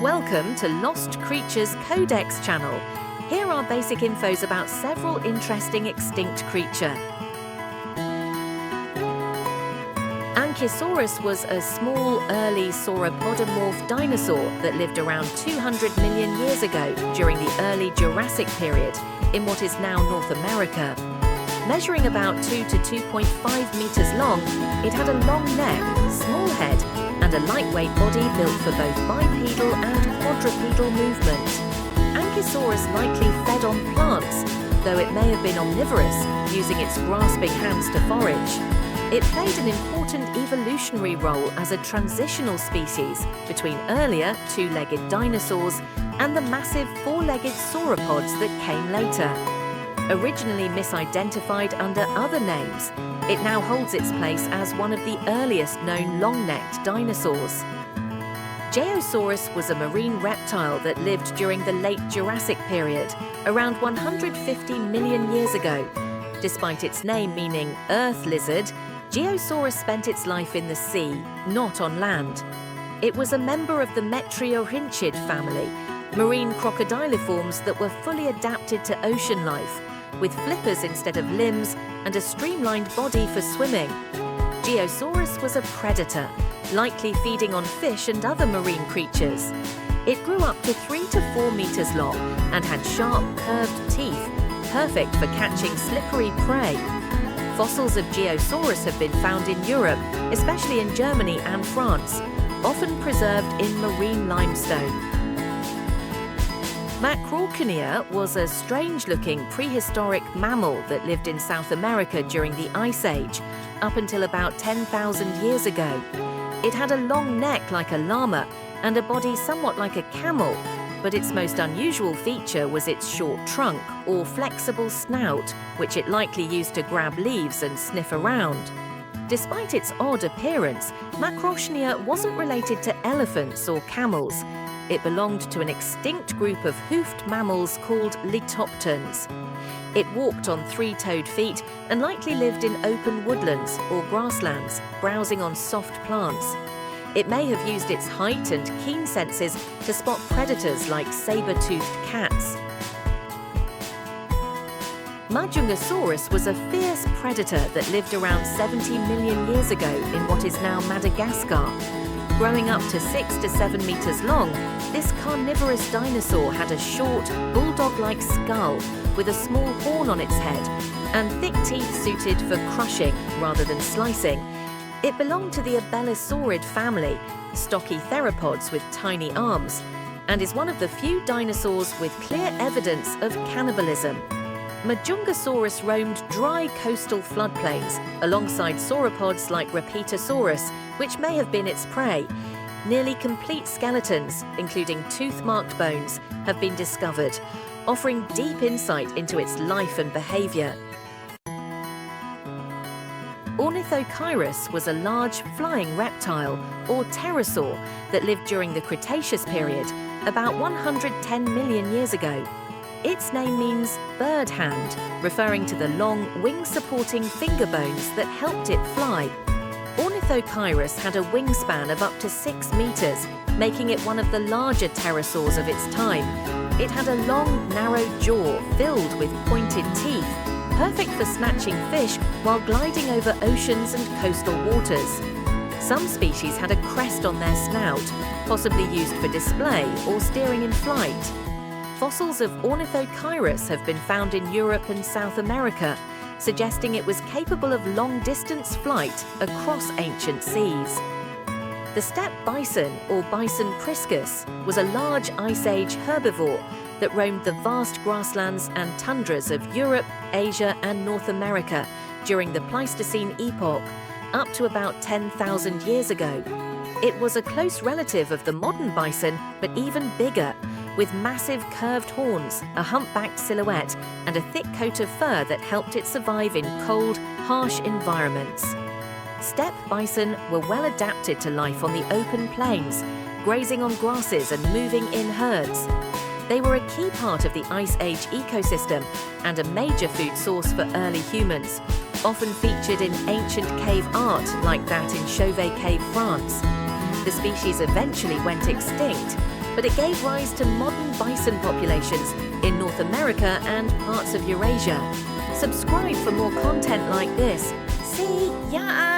Welcome to Lost Creatures Codex channel. Here are basic infos about several interesting extinct creatures. Ankylosaurus was a small, early sauropodomorph dinosaur that lived around 200 million years ago during the early Jurassic period in what is now North America. Measuring about 2 to 2.5 meters long, it had a long neck, small head, and a lightweight body built for both bipedal and quadrupedal movement. Ankylosaurus likely fed on plants, though it may have been omnivorous, using its grasping hands to forage. It played an important evolutionary role as a transitional species between earlier two-legged dinosaurs and the massive four-legged sauropods that came later. Originally misidentified under other names, it now holds its place as one of the earliest known long-necked dinosaurs. Geosaurus was a marine reptile that lived during the late Jurassic period, around 150 million years ago. Despite its name meaning earth lizard, Geosaurus spent its life in the sea, not on land. It was a member of the Metriorhynchid family, marine crocodiliforms that were fully adapted to ocean life, with flippers instead of limbs and a streamlined body for swimming. Geosaurus was a predator, likely feeding on fish and other marine creatures. It grew up to 3 to 4 meters long and had sharp, curved teeth, perfect for catching slippery prey. Fossils of Geosaurus have been found in Europe, especially in Germany and France, often preserved in marine limestone. Macrauchenia was a strange-looking prehistoric mammal that lived in South America during the Ice Age, up until about 10,000 years ago. It had a long neck like a llama and a body somewhat like a camel, but its most unusual feature was its short trunk or flexible snout, which it likely used to grab leaves and sniff around. Despite its odd appearance, Macrauchenia wasn't related to elephants or camels. It belonged to an extinct group of hoofed mammals called Litopterns. It walked on three-toed feet and likely lived in open woodlands or grasslands, browsing on soft plants. It may have used its height and keen senses to spot predators like saber-toothed cats. Majungasaurus was a fierce predator that lived around 70 million years ago in what is now Madagascar. Growing up to 6 to 7 meters long, this carnivorous dinosaur had a short, bulldog-like skull with a small horn on its head and thick teeth suited for crushing rather than slicing. It belonged to the Abellisaurid family, stocky theropods with tiny arms, and is one of the few dinosaurs with clear evidence of cannibalism. Majungasaurus roamed dry coastal floodplains alongside sauropods like Rapetosaurus, which may have been its prey. Nearly complete skeletons, including tooth-marked bones, have been discovered, offering deep insight into its life and behavior. Ornithocheirus was a large flying reptile, or pterosaur, that lived during the Cretaceous period, about 110 million years ago. Its name means bird hand, referring to the long, wing-supporting finger bones that helped it fly. Ornithocheirus had a wingspan of up to 6 meters, making it one of the larger pterosaurs of its time. It had a long, narrow jaw filled with pointed teeth, perfect for snatching fish while gliding over oceans and coastal waters. Some species had a crest on their snout, possibly used for display or steering in flight. Fossils of Ornithocheirus have been found in Europe and South America, suggesting it was capable of long-distance flight across ancient seas. The steppe bison, or bison priscus, was a large Ice Age herbivore that roamed the vast grasslands and tundras of Europe, Asia, and North America during the Pleistocene epoch, up to about 10,000 years ago. It was a close relative of the modern bison, but even bigger, with massive curved horns, a humpbacked silhouette, and a thick coat of fur that helped it survive in cold, harsh environments. Steppe bison were well adapted to life on the open plains, grazing on grasses and moving in herds. They were a key part of the Ice Age ecosystem and a major food source for early humans, often featured in ancient cave art like that in Chauvet Cave, France. The species eventually went extinct, but it gave rise to modern bison populations in North America and parts of Eurasia. Subscribe for more content like this. See ya!